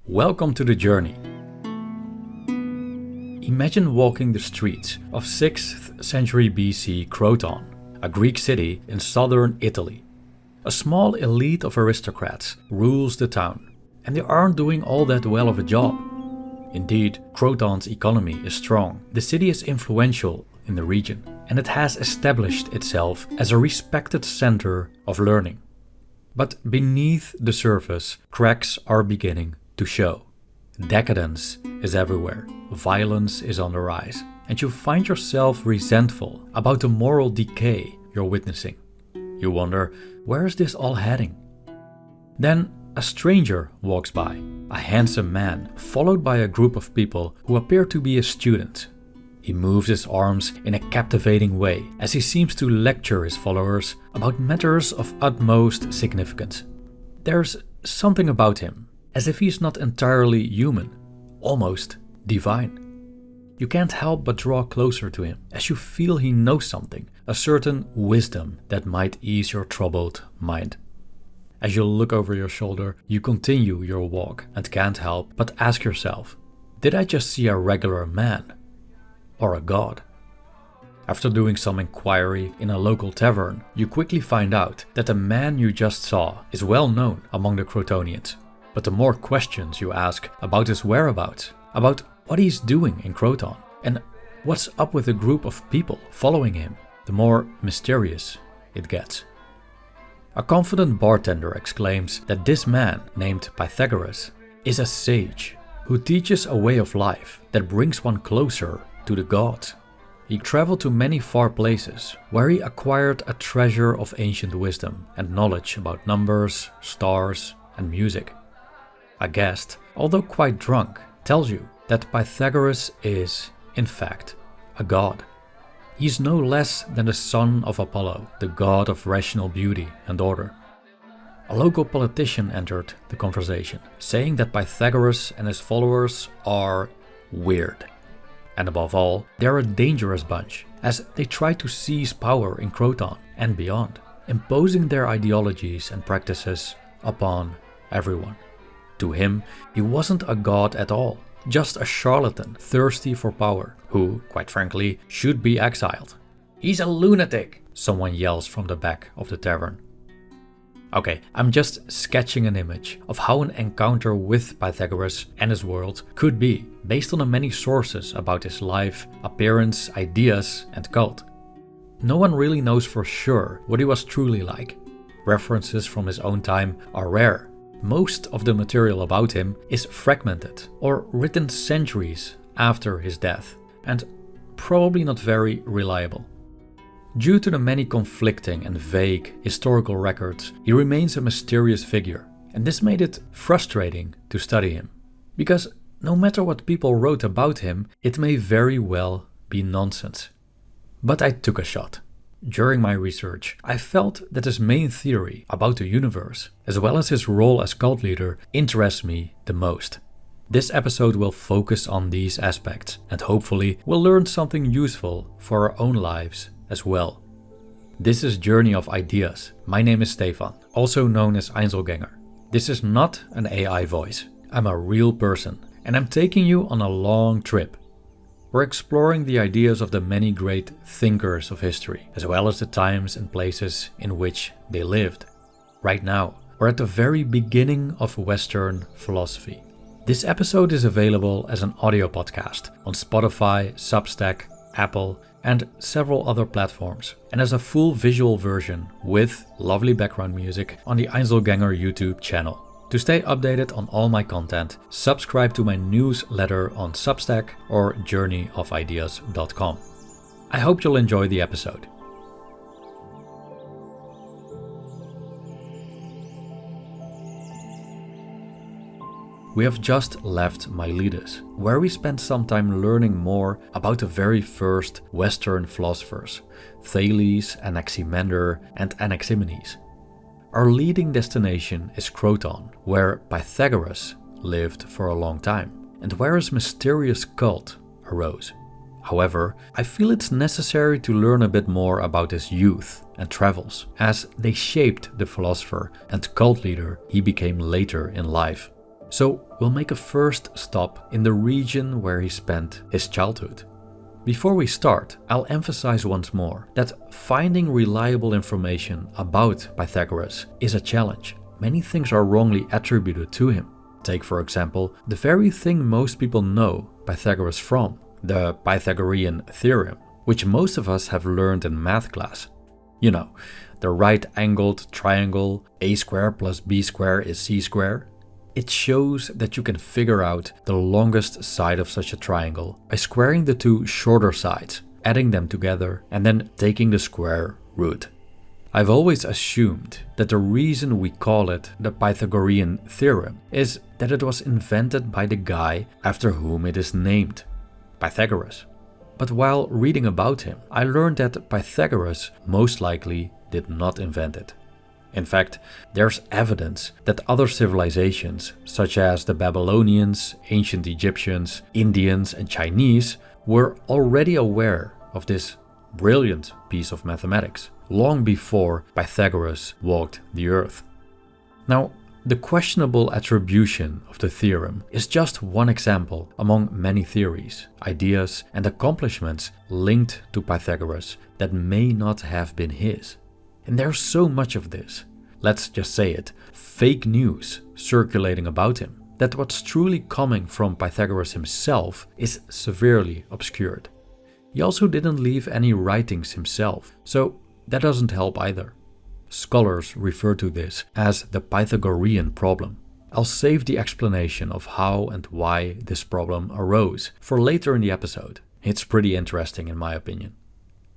Welcome to the journey. Imagine walking the streets of 6th century BC Croton, a Greek city in southern Italy. A small elite of aristocrats rules the town, and they aren't doing all that well of a job. Indeed, Croton's economy is strong, the city is influential in the region, and it has established itself as a respected center of learning. But beneath the surface, cracks are beginning to show. Decadence is everywhere, violence is on the rise, and you find yourself resentful about the moral decay you're witnessing. You wonder, where is this all heading? Then a stranger walks by, a handsome man, followed by a group of people who appear to be a student. He moves his arms in a captivating way as he seems to lecture his followers about matters of utmost significance. There's something about him, as if he's not entirely human, almost divine. You can't help but draw closer to him, as you feel he knows something, a certain wisdom that might ease your troubled mind. As you look over your shoulder, you continue your walk and can't help but ask yourself, did I just see a regular man? Or a god? After doing some inquiry in a local tavern, you quickly find out that the man you just saw is well known among the Crotonians. But the more questions you ask about his whereabouts, about what he's doing in Croton, and what's up with a group of people following him, the more mysterious it gets. A confident bartender exclaims that this man, named Pythagoras, is a sage who teaches a way of life that brings one closer to the gods. He traveled to many far places where he acquired a treasure of ancient wisdom and knowledge about numbers, stars, and music. A guest, although quite drunk, tells you that Pythagoras is, in fact, a god. He is no less than the son of Apollo, the god of rational beauty and order. A local politician entered the conversation, saying that Pythagoras and his followers are weird. And above all, they're a dangerous bunch, as they try to seize power in Croton and beyond, imposing their ideologies and practices upon everyone. To him, he wasn't a god at all, just a charlatan thirsty for power, who, quite frankly, should be exiled. He's a lunatic, someone yells from the back of the tavern. Okay, I'm just sketching an image of how an encounter with Pythagoras and his world could be, based on the many sources about his life, appearance, ideas, and cult. No one really knows for sure what he was truly like. References from his own time are rare. Most of the material about him is fragmented or written centuries after his death, and probably not very reliable. Due to the many conflicting and vague historical records, he remains a mysterious figure, and this made it frustrating to study him. Because no matter what people wrote about him, it may very well be nonsense. But I took a shot. During my research, I felt that his main theory about the universe, as well as his role as cult leader, interests me the most. This episode will focus on these aspects, and hopefully we'll learn something useful for our own lives as well. This is Journey of Ideas. My name is Stefan, also known as Einzelgänger. This is not an AI voice. I'm a real person, and I'm taking you on a long trip. We're exploring the ideas of the many great thinkers of history, as well as the times and places in which they lived. Right now, we're at the very beginning of Western philosophy. This episode is available as an audio podcast on Spotify, Substack, Apple, and several other platforms, and as a full visual version with lovely background music on the Einzelgänger YouTube channel. To stay updated on all my content, subscribe to my newsletter on Substack or journeyofideas.com. I hope you'll enjoy the episode. We have just left Miletus, where we spent some time learning more about the very first Western philosophers, Thales, Anaximander, and Anaximenes. Our leading destination is Croton, where Pythagoras lived for a long time, and where his mysterious cult arose. However, I feel it's necessary to learn a bit more about his youth and travels, as they shaped the philosopher and cult leader he became later in life. So we'll make a first stop in the region where he spent his childhood. Before we start, I'll emphasize once more that finding reliable information about Pythagoras is a challenge. Many things are wrongly attributed to him. Take, for example, the very thing most people know Pythagoras from, the Pythagorean theorem, which most of us have learned in math class. You know, the right-angled triangle a squared plus b squared is c squared. It shows that you can figure out the longest side of such a triangle by squaring the two shorter sides, adding them together, and then taking the square root. I've always assumed that the reason we call it the Pythagorean theorem is that it was invented by the guy after whom it is named, Pythagoras. But while reading about him, I learned that Pythagoras most likely did not invent it. In fact, there's evidence that other civilizations, such as the Babylonians, ancient Egyptians, Indians, and Chinese, were already aware of this brilliant piece of mathematics, long before Pythagoras walked the earth. Now, the questionable attribution of the theorem is just one example among many theories, ideas, and accomplishments linked to Pythagoras that may not have been his. And there's so much of this, let's just say it, fake news circulating about him, that what's truly coming from Pythagoras himself is severely obscured. He also didn't leave any writings himself, so that doesn't help either. Scholars refer to this as the Pythagorean Problem. I'll save the explanation of how and why this problem arose for later in the episode. It's pretty interesting in my opinion.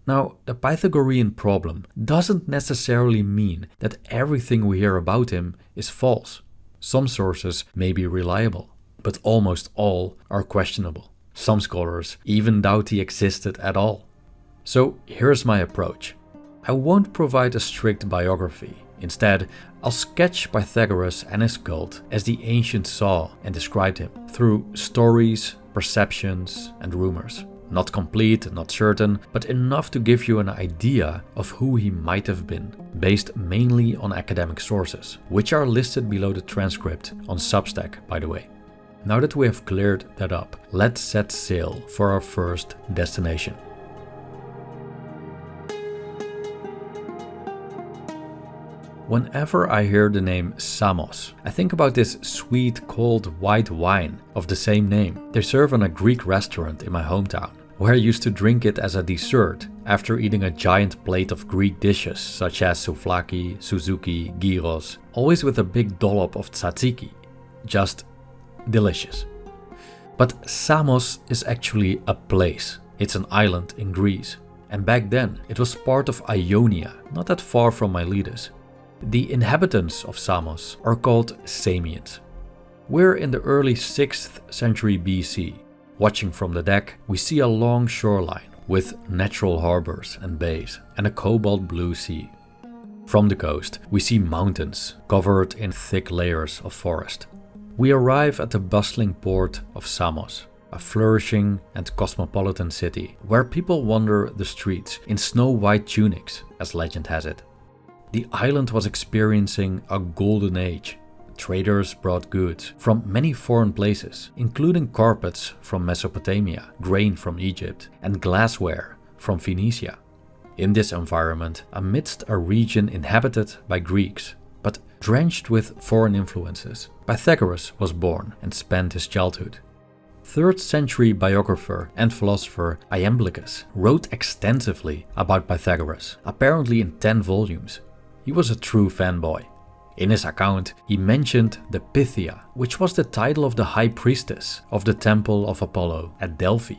Now, the Pythagorean problem doesn't necessarily mean that everything we hear about him is false. Some sources may be reliable, but almost all are questionable. Some scholars even doubt he existed at all. So here's my approach. I won't provide a strict biography. Instead, I'll sketch Pythagoras and his cult as the ancients saw and described him, through stories, perceptions, and rumors. Not complete, not certain, but enough to give you an idea of who he might have been, based mainly on academic sources, which are listed below the transcript on Substack, by the way. Now that we have cleared that up, let's set sail for our first destination. Whenever I hear the name Samos, I think about this sweet cold white wine of the same name they serve in a Greek restaurant in my hometown, where I used to drink it as a dessert after eating a giant plate of Greek dishes such as souvlaki, suzuki, gyros, always with a big dollop of tzatziki. Just delicious. But Samos is actually a place. It's an island in Greece. And back then it was part of Ionia, not that far from Miletus. The inhabitants of Samos are called Samians. We're in the early 6th century BC. Watching from the deck, we see a long shoreline with natural harbors and bays and a cobalt blue sea. From the coast, we see mountains covered in thick layers of forest. We arrive at the bustling port of Samos, a flourishing and cosmopolitan city where people wander the streets in snow-white tunics, as legend has it. The island was experiencing a golden age. Traders brought goods from many foreign places, including carpets from Mesopotamia, grain from Egypt, and glassware from Phoenicia. In this environment, amidst a region inhabited by Greeks, but drenched with foreign influences, Pythagoras was born and spent his childhood. 3rd century biographer and philosopher Iamblichus wrote extensively about Pythagoras, apparently in 10 volumes. He was a true fanboy. In his account, he mentioned the Pythia, which was the title of the high priestess of the temple of Apollo at Delphi.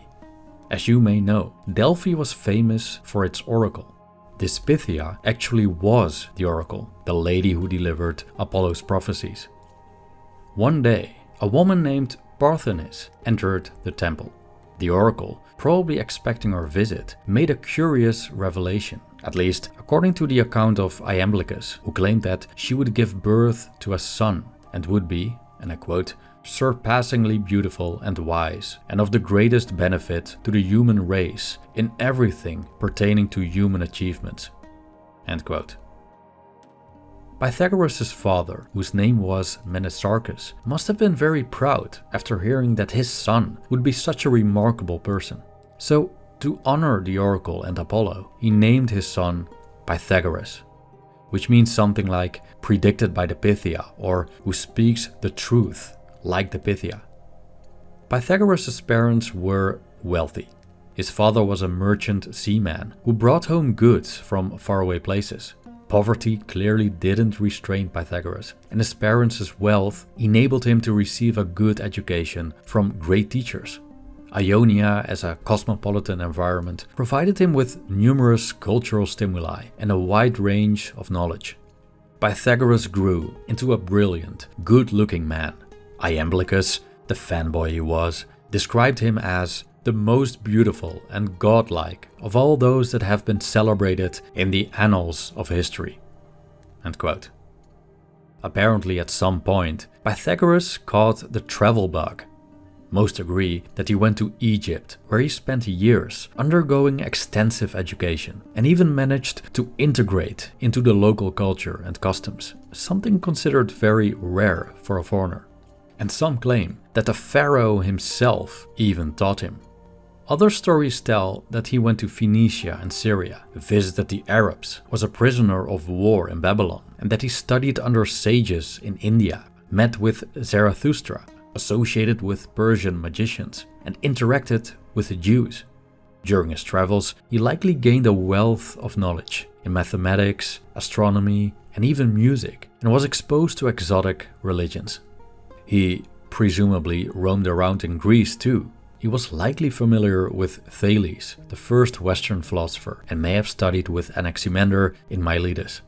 As you may know, Delphi was famous for its oracle. This Pythia actually was the oracle, the lady who delivered Apollo's prophecies. One day, a woman named Parthenis entered the temple. The oracle, probably expecting her visit, made a curious revelation. At least, according to the account of Iamblichus, who claimed that she would give birth to a son and would be, and I quote, surpassingly beautiful and wise, and of the greatest benefit to the human race in everything pertaining to human achievements. End quote. Pythagoras' father, whose name was Menesarchus, must have been very proud after hearing that his son would be such a remarkable person. So, to honor the oracle and Apollo, he named his son Pythagoras, which means something like predicted by the Pythia, or who speaks the truth like the Pythia. Pythagoras' parents were wealthy. His father was a merchant seaman who brought home goods from faraway places. Poverty clearly didn't restrain Pythagoras, and his parents' wealth enabled him to receive a good education from great teachers. Ionia, as a cosmopolitan environment, provided him with numerous cultural stimuli and a wide range of knowledge. Pythagoras grew into a brilliant, good-looking man. Iamblichus, the fanboy he was, described him as the most beautiful and godlike of all those that have been celebrated in the annals of history. End quote. Apparently at some point, Pythagoras caught the travel bug. Most agree that he went to Egypt, where he spent years undergoing extensive education and even managed to integrate into the local culture and customs, something considered very rare for a foreigner. And some claim that the pharaoh himself even taught him. Other stories tell that he went to Phoenicia and Syria, visited the Arabs, was a prisoner of war in Babylon, and that he studied under sages in India, met with Zarathustra, associated with Persian magicians, and interacted with the Jews. During his travels, he likely gained a wealth of knowledge in mathematics, astronomy, and even music, and was exposed to exotic religions. He presumably roamed around in Greece too. He was likely familiar with Thales, the first Western philosopher, and may have studied with Anaximander in Miletus.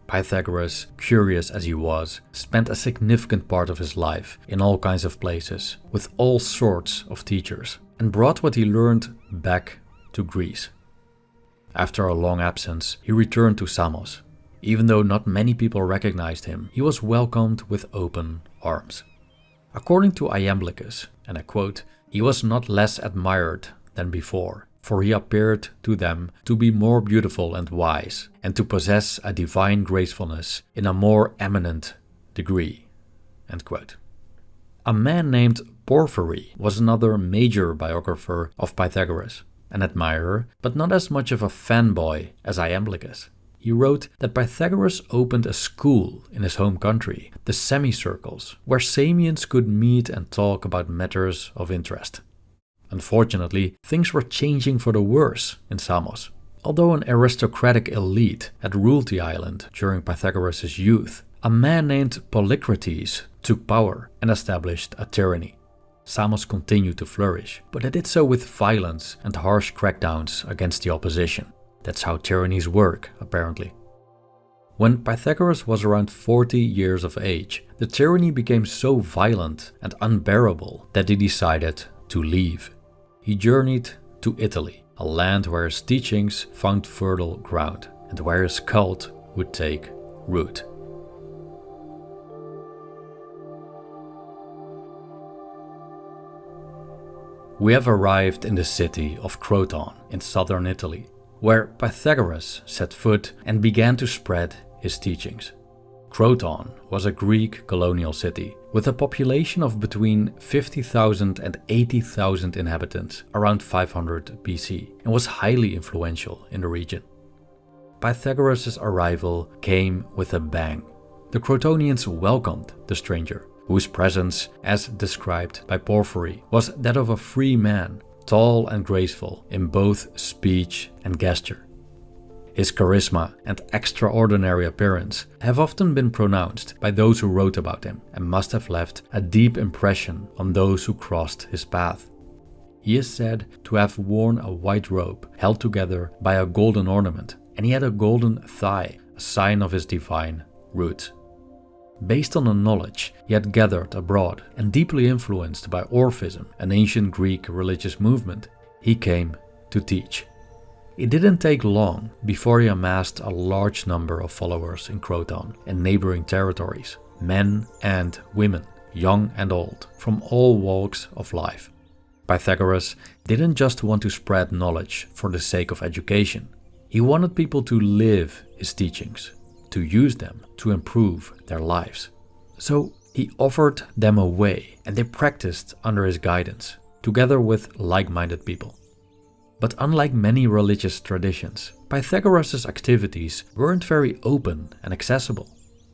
Pythagoras, curious as he was, spent a significant part of his life in all kinds of places, with all sorts of teachers, and brought what he learned back to Greece. After a long absence, he returned to Samos. Even though not many people recognized him, he was welcomed with open arms. According to Iamblichus, and I quote, "He was not less admired than before, for he appeared to them to be more beautiful and wise, and to possess a divine gracefulness in a more eminent degree." End quote. A man named Porphyry was another major biographer of Pythagoras, an admirer, but not as much of a fanboy as Iamblichus. He wrote that Pythagoras opened a school in his home country, the semicircles, where Samians could meet and talk about matters of interest. Unfortunately, things were changing for the worse in Samos. Although an aristocratic elite had ruled the island during Pythagoras' youth, a man named Polycrates took power and established a tyranny. Samos continued to flourish, but it did so with violence and harsh crackdowns against the opposition. That's how tyrannies work, apparently. When Pythagoras was around 40 years of age, the tyranny became so violent and unbearable that he decided to leave. He journeyed to Italy, a land where his teachings found fertile ground and where his cult would take root. We have arrived in the city of Croton in southern Italy, where Pythagoras set foot and began to spread his teachings. Croton was a Greek colonial city with a population of between 50,000 and 80,000 inhabitants around 500 BC and was highly influential in the region. Pythagoras' arrival came with a bang. The Crotonians welcomed the stranger, whose presence, as described by Porphyry, was that of a free man, tall and graceful in both speech and gesture. His charisma and extraordinary appearance have often been pronounced by those who wrote about him and must have left a deep impression on those who crossed his path. He is said to have worn a white robe held together by a golden ornament, and he had a golden thigh, a sign of his divine roots. Based on the knowledge he had gathered abroad and deeply influenced by Orphism, an ancient Greek religious movement, he came to teach. It didn't take long before he amassed a large number of followers in Croton and neighboring territories, men and women, young and old, from all walks of life. Pythagoras didn't just want to spread knowledge for the sake of education. He wanted people to live his teachings, to use them to improve their lives. So he offered them a way, and they practiced under his guidance, together with like-minded people. But unlike many religious traditions, Pythagoras' activities weren't very open and accessible.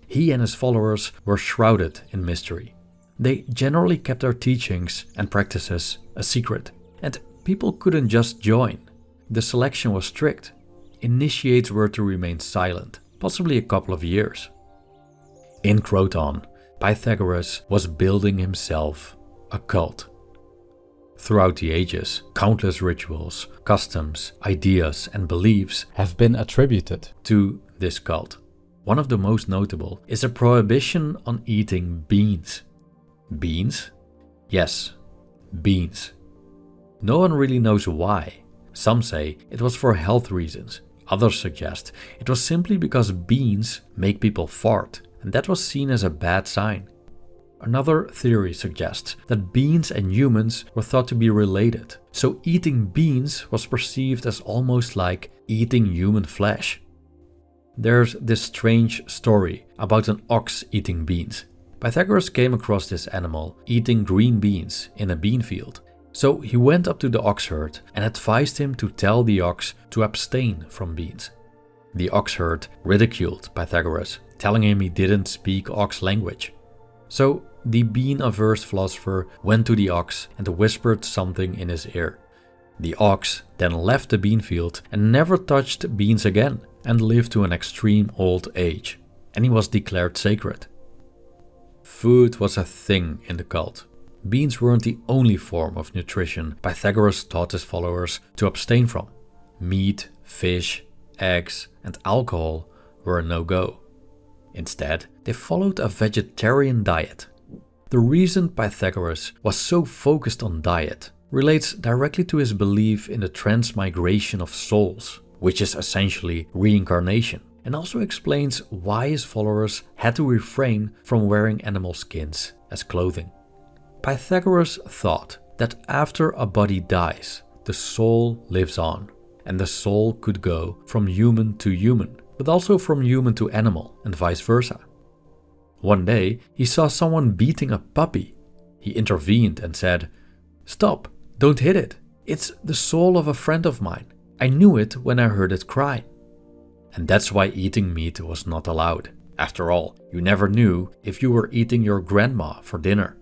He and his followers were shrouded in mystery. They generally kept their teachings and practices a secret, and people couldn't just join. The selection was strict. Initiates were to remain silent, possibly a couple of years. In Croton, Pythagoras was building himself a cult. Throughout the ages, countless rituals, customs, ideas, and beliefs have been attributed to this cult. One of the most notable is a prohibition on eating beans. Beans? Yes, beans. No one really knows why. Some say it was for health reasons. Others suggest it was simply because beans make people fart, and that was seen as a bad sign. Another theory suggests that beans and humans were thought to be related, so eating beans was perceived as almost like eating human flesh. There's this strange story about an ox eating beans. Pythagoras came across this animal eating green beans in a bean field, so he went up to the ox herd and advised him to tell the ox to abstain from beans. The ox herd ridiculed Pythagoras, telling him he didn't speak ox language. So the bean-averse philosopher went to the ox and whispered something in his ear. The ox then left the bean field and never touched beans again, and lived to an extreme old age, and he was declared sacred. Food was a thing in the cult. Beans weren't the only form of nutrition Pythagoras taught his followers to abstain from. Meat, fish, eggs, and alcohol were a no-go. Instead, they followed a vegetarian diet. The reason Pythagoras was so focused on diet relates directly to his belief in the transmigration of souls, which is essentially reincarnation, and also explains why his followers had to refrain from wearing animal skins as clothing. Pythagoras thought that after a body dies, the soul lives on, and the soul could go from human to human, but also from human to animal, and vice versa. One day, he saw someone beating a puppy. He intervened and said, "Stop, don't hit it. It's the soul of a friend of mine. I knew it when I heard it cry." And that's why eating meat was not allowed. After all, you never knew if you were eating your grandma for dinner.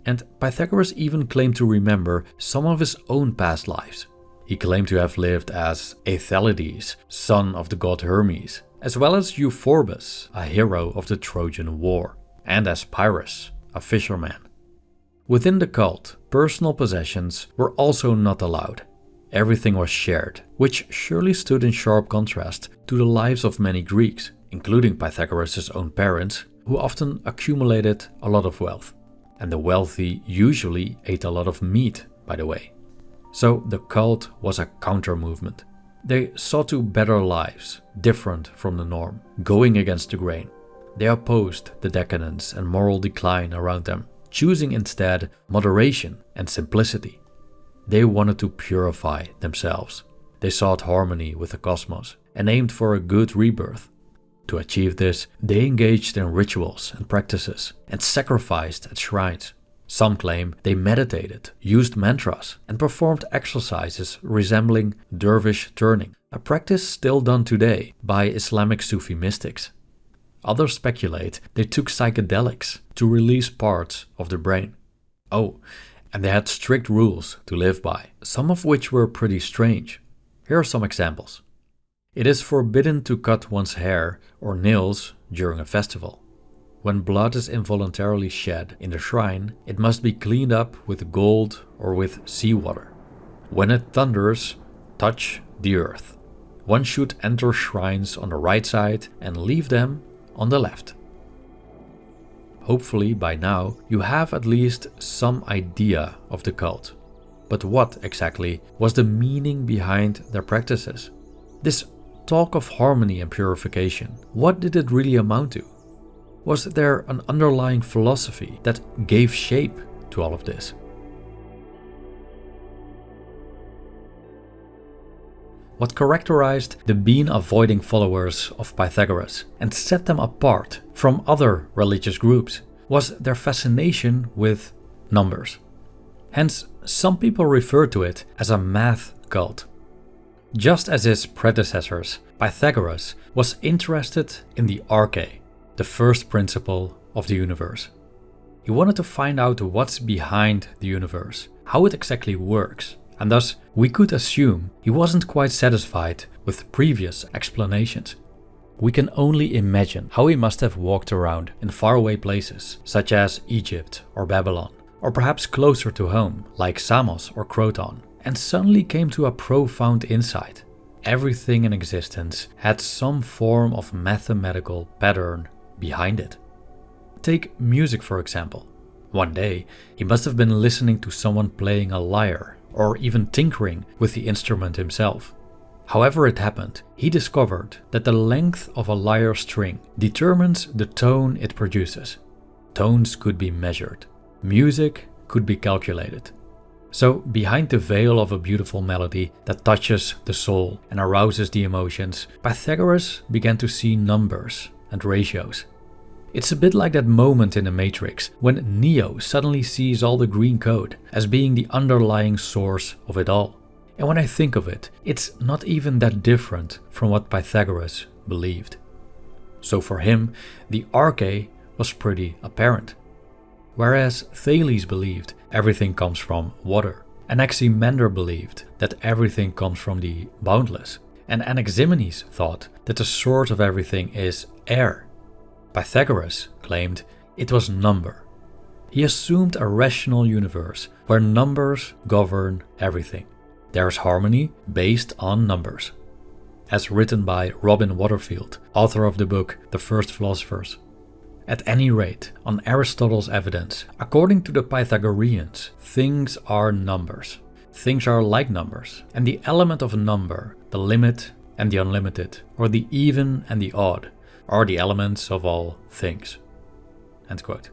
And Pythagoras even claimed to remember some of his own past lives. He claimed to have lived as Aethalides, son of the god Hermes, as well as Euphorbus, a hero of the Trojan War, and as Pyrrhus, a fisherman. Within the cult, personal possessions were also not allowed. Everything was shared, which surely stood in sharp contrast to the lives of many Greeks, including Pythagoras' own parents, who often accumulated a lot of wealth. And the wealthy usually ate a lot of meat, by the way. So the cult was a counter-movement. They sought to better lives, different from the norm, going against the grain. They opposed the decadence and moral decline around them, choosing instead moderation and simplicity. They wanted to purify themselves. They sought harmony with the cosmos and aimed for a good rebirth. To achieve this, they engaged in rituals and practices and sacrificed at shrines. Some claim they meditated, used mantras, and performed exercises resembling dervish turning, a practice still done today by Islamic Sufi mystics. Others speculate they took psychedelics to release parts of the brain. Oh, and they had strict rules to live by, some of which were pretty strange. Here are some examples. It is forbidden to cut one's hair or nails during a festival. When blood is involuntarily shed in the shrine, it must be cleaned up with gold or with seawater. When it thunders, touch the earth. One should enter shrines on the right side and leave them on the left. Hopefully by now you have at least some idea of the cult. But what exactly was the meaning behind their practices? This talk of harmony and purification, what did it really amount to? Was there an underlying philosophy that gave shape to all of this? what characterized the bean-avoiding followers of Pythagoras and set them apart from other religious groups was their fascination with numbers. Hence, some people refer to it as a math cult. Just as his predecessors, Pythagoras was interested in the arche, the first principle of the universe. He wanted to find out what's behind the universe, how it exactly works, and thus we could assume he wasn't quite satisfied with previous explanations. We can only imagine how he must have walked around in faraway places such as Egypt or Babylon, or perhaps closer to home like Samos or Croton, and suddenly came to a profound insight. Everything in existence had some form of mathematical pattern behind it. Take music for example. One day, he must have been listening to someone playing a lyre, or even tinkering with the instrument himself. However it happened, he discovered that the length of a lyre string determines the tone it produces. Tones could be measured. Music could be calculated. So, behind the veil of a beautiful melody that touches the soul and arouses the emotions, Pythagoras began to see numbers and ratios. It's a bit like that moment in the Matrix when Neo suddenly sees all the green code as being the underlying source of it all. And when I think of it, it's not even that different from what Pythagoras believed. So for him, the arche was pretty apparent. Whereas Thales believed everything comes from water, Anaximander believed that everything comes from the boundless, and Anaximenes thought that the source of everything is air. Pythagoras claimed it was number. He assumed a rational universe where numbers govern everything. There is harmony based on numbers. As written by Robin Waterfield, author of the book The First Philosophers. At any rate, on Aristotle's evidence, according to the Pythagoreans, things are numbers. Things are like numbers, and the element of a number, the limit and the unlimited, or the even and the odd, are the elements of all things. End quote.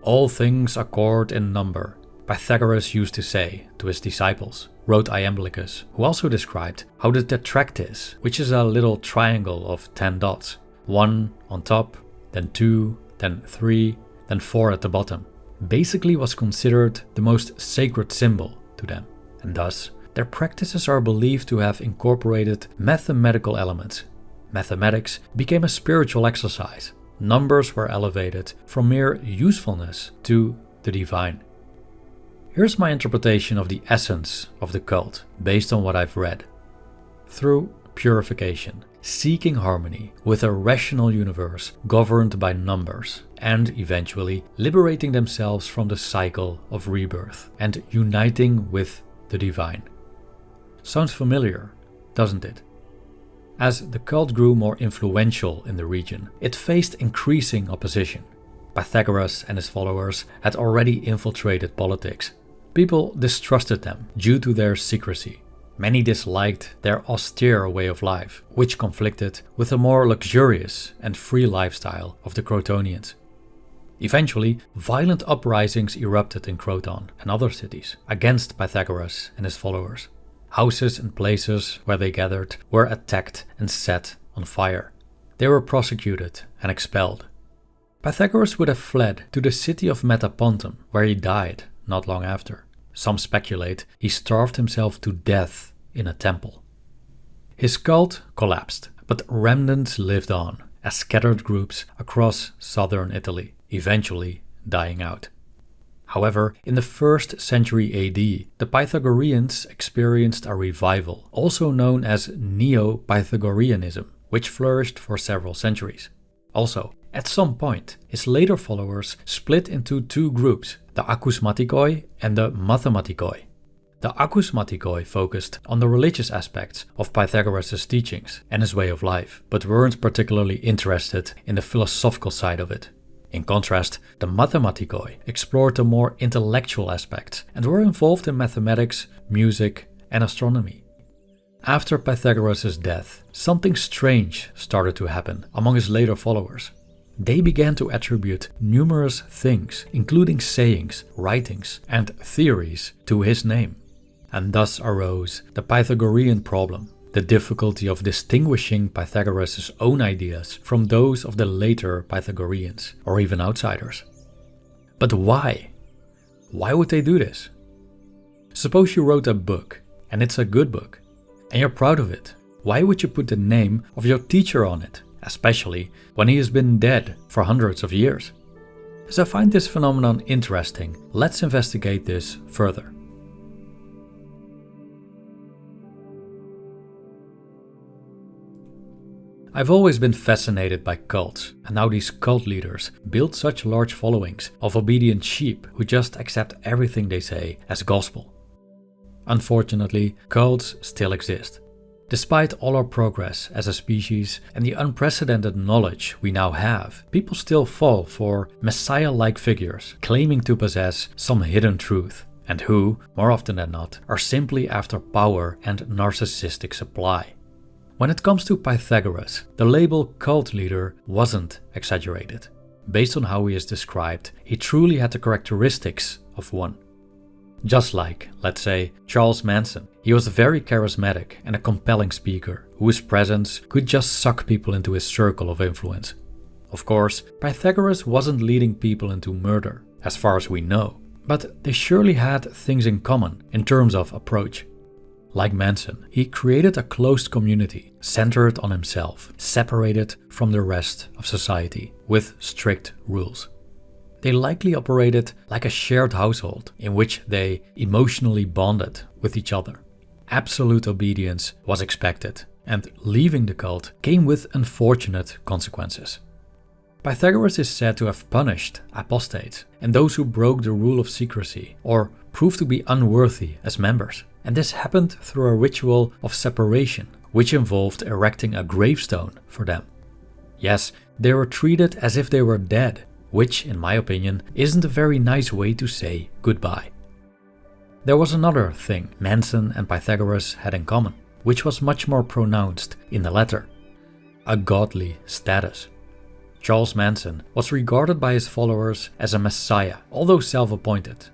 All things accord in number, Pythagoras used to say to his disciples, wrote Iamblichus, who also described how the tetractys, which is a little triangle of 10 dots, 1 on top, then 2, then 3, then 4 at the bottom, basically was considered the most sacred symbol to them, and thus their practices are believed to have incorporated mathematical elements. Mathematics became a spiritual exercise. Numbers were elevated from mere usefulness to the divine. Here's my interpretation of the essence of the cult, based on what I've read. Through purification, seeking harmony with a rational universe governed by numbers, and eventually liberating themselves from the cycle of rebirth and uniting with the divine. Sounds familiar, doesn't it? As the cult grew more influential in the region, it faced increasing opposition. Pythagoras and his followers had already infiltrated politics. People distrusted them due to their secrecy. Many disliked their austere way of life, which conflicted with the more luxurious and free lifestyle of the Crotonians. Eventually, violent uprisings erupted in Croton and other cities against Pythagoras and his followers. Houses and places where they gathered were attacked and set on fire. They were prosecuted and expelled. Pythagoras would have fled to the city of Metapontum, where he died not long after. Some speculate he starved himself to death in a temple. His cult collapsed, but remnants lived on as scattered groups across southern Italy, eventually dying out. However, in the 1st century AD, the Pythagoreans experienced a revival, also known as Neo-Pythagoreanism, which flourished for several centuries. Also, at some point, his later followers split into two groups, the Akousmatikoi and the Mathematikoi. The Akousmatikoi focused on the religious aspects of Pythagoras' teachings and his way of life, but weren't particularly interested in the philosophical side of it. In contrast, the Mathematikoi explored the more intellectual aspects and were involved in mathematics, music, and astronomy. After Pythagoras' death, something strange started to happen among his later followers. They began to attribute numerous things, including sayings, writings, and theories, to his name. and thus arose the Pythagorean problem, the difficulty of distinguishing Pythagoras' own ideas from those of the later Pythagoreans, or even outsiders. But why? Why would they do this? Suppose you wrote a book, and it's a good book, and you're proud of it. Why would you put the name of your teacher on it, especially when he has been dead for hundreds of years? As I find this phenomenon interesting, let's investigate this further. I've always been fascinated by cults, and how these cult leaders build such large followings of obedient sheep who just accept everything they say as gospel. Unfortunately, cults still exist. Despite all our progress as a species and the unprecedented knowledge we now have, people still fall for messiah-like figures claiming to possess some hidden truth, and who, more often than not, are simply after power and narcissistic supply. When it comes to Pythagoras, the label cult leader wasn't exaggerated. Based on how he is described, he truly had the characteristics of one. Just like, let's say, Charles Manson, he was very charismatic and a compelling speaker, whose presence could just suck people into his circle of influence. Of course, Pythagoras wasn't leading people into murder, as far as we know, but they surely had things in common in terms of approach. Like Manson, he created a closed community centered on himself, separated from the rest of society, with strict rules. They likely operated like a shared household in which they emotionally bonded with each other. Absolute obedience was expected, and leaving the cult came with unfortunate consequences. Pythagoras is said to have punished apostates and those who broke the rule of secrecy or proved to be unworthy as members. And this happened through a ritual of separation, which involved erecting a gravestone for them. Yes, they were treated as if they were dead, which, in my opinion, isn't a very nice way to say goodbye. There was another thing Manson and Pythagoras had in common, which was much more pronounced in the latter: a godly status. Charles Manson was regarded by his followers as a messiah, although self-appointed.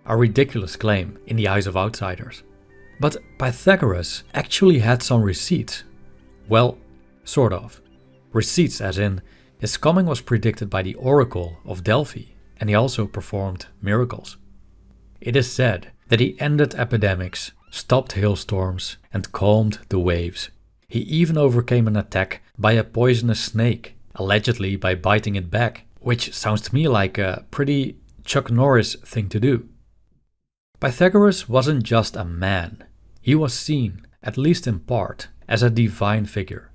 A ridiculous claim in the eyes of outsiders. But Pythagoras actually had some receipts. Well, sort of. Receipts as in, his coming was predicted by the Oracle of Delphi, and he also performed miracles. It is said that he ended epidemics, stopped hailstorms, and calmed the waves. He even overcame an attack by a poisonous snake, allegedly by biting it back, which sounds to me like a pretty Chuck Norris thing to do. Pythagoras wasn't just a man. He was seen, at least in part, as a divine figure.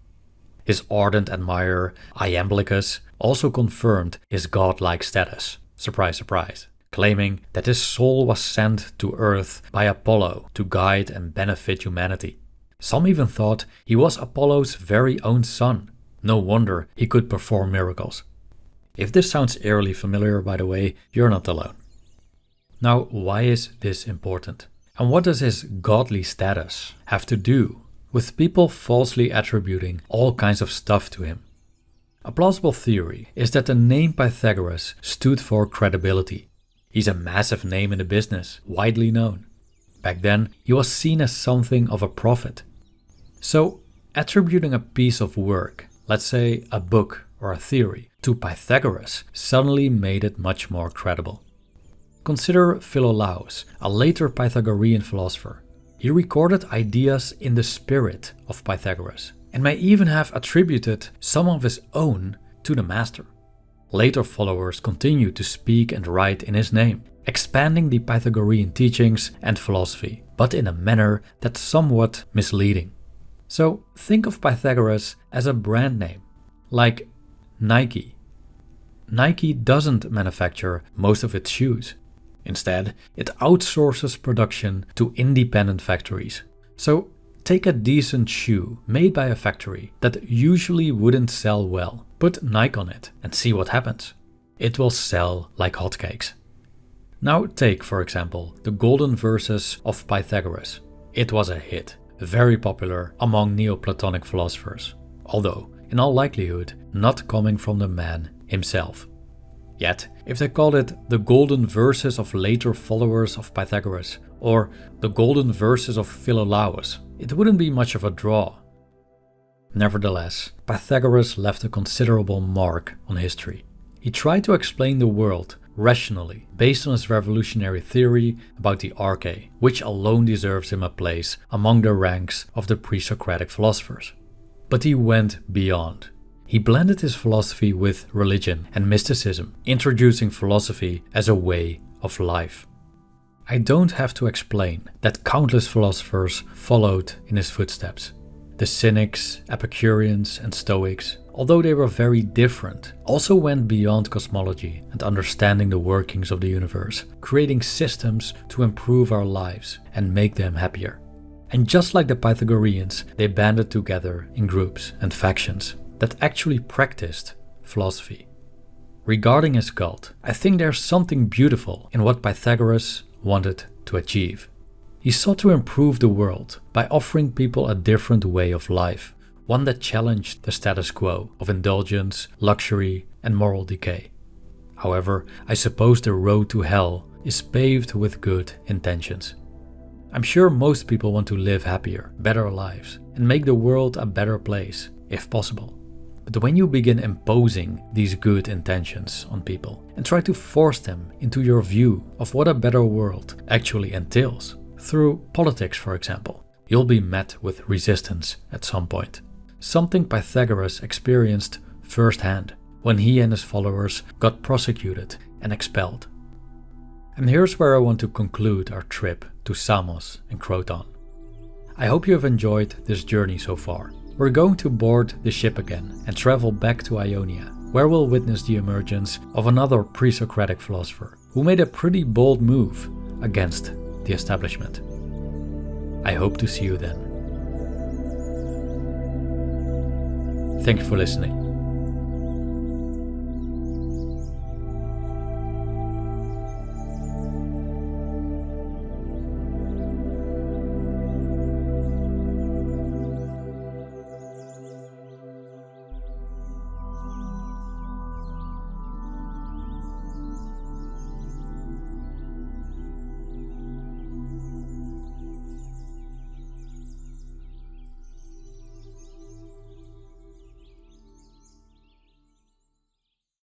His ardent admirer, Iamblichus, also confirmed his godlike status, surprise surprise, claiming that his soul was sent to Earth by Apollo to guide and benefit humanity. Some even thought he was Apollo's very own son. No wonder he could perform miracles. If this sounds eerily familiar, by the way, you're not alone. Now, why is this important? And what does his godly status have to do with people falsely attributing all kinds of stuff to him? A plausible theory is that the name Pythagoras stood for credibility. He's a massive name in the business, widely known. Back then, he was seen as something of a prophet. So, attributing a piece of work, let's say a book or a theory, to Pythagoras suddenly made it much more credible. Consider Philolaus, a later Pythagorean philosopher. He recorded ideas in the spirit of Pythagoras, and may even have attributed some of his own to the master. Later followers continued to speak and write in his name, expanding the Pythagorean teachings and philosophy, but in a manner that's somewhat misleading. So think of Pythagoras as a brand name, like Nike. Nike doesn't manufacture most of its shoes. Instead, it outsources production to independent factories. So take a decent shoe made by a factory that usually wouldn't sell well. Put Nike on it and see what happens. It will sell like hotcakes. Now take, for example, the Golden Verses of Pythagoras. It was a hit, very popular among Neoplatonic philosophers, although in all likelihood not coming from the man himself. Yet, if they called it the golden verses of later followers of Pythagoras, or the golden verses of Philolaus, it wouldn't be much of a draw. Nevertheless, Pythagoras left a considerable mark on history. He tried to explain the world rationally, based on his revolutionary theory about the arche, which alone deserves him a place among the ranks of the pre-Socratic philosophers. But he went beyond. He blended his philosophy with religion and mysticism, introducing philosophy as a way of life. I don't have to explain that countless philosophers followed in his footsteps. The Cynics, Epicureans, and Stoics, although they were very different, also went beyond cosmology and understanding the workings of the universe, creating systems to improve our lives and make them happier. And just like the Pythagoreans, they banded together in groups and factions that actually practiced philosophy. Regarding his cult, I think there's something beautiful in what Pythagoras wanted to achieve. He sought to improve the world by offering people a different way of life, one that challenged the status quo of indulgence, luxury, and moral decay. However, I suppose the road to hell is paved with good intentions. I'm sure most people want to live happier, better lives, and make the world a better place, if possible. But when you begin imposing these good intentions on people and try to force them into your view of what a better world actually entails, through politics for example, you'll be met with resistance at some point. Something Pythagoras experienced firsthand when he and his followers got prosecuted and expelled. And here's where I want to conclude our trip to Samos and Croton. I hope you have enjoyed this journey so far. We're going to board the ship again and travel back to Ionia, where we'll witness the emergence of another pre-Socratic philosopher who made a pretty bold move against the establishment. I hope to see you then. Thank you for listening.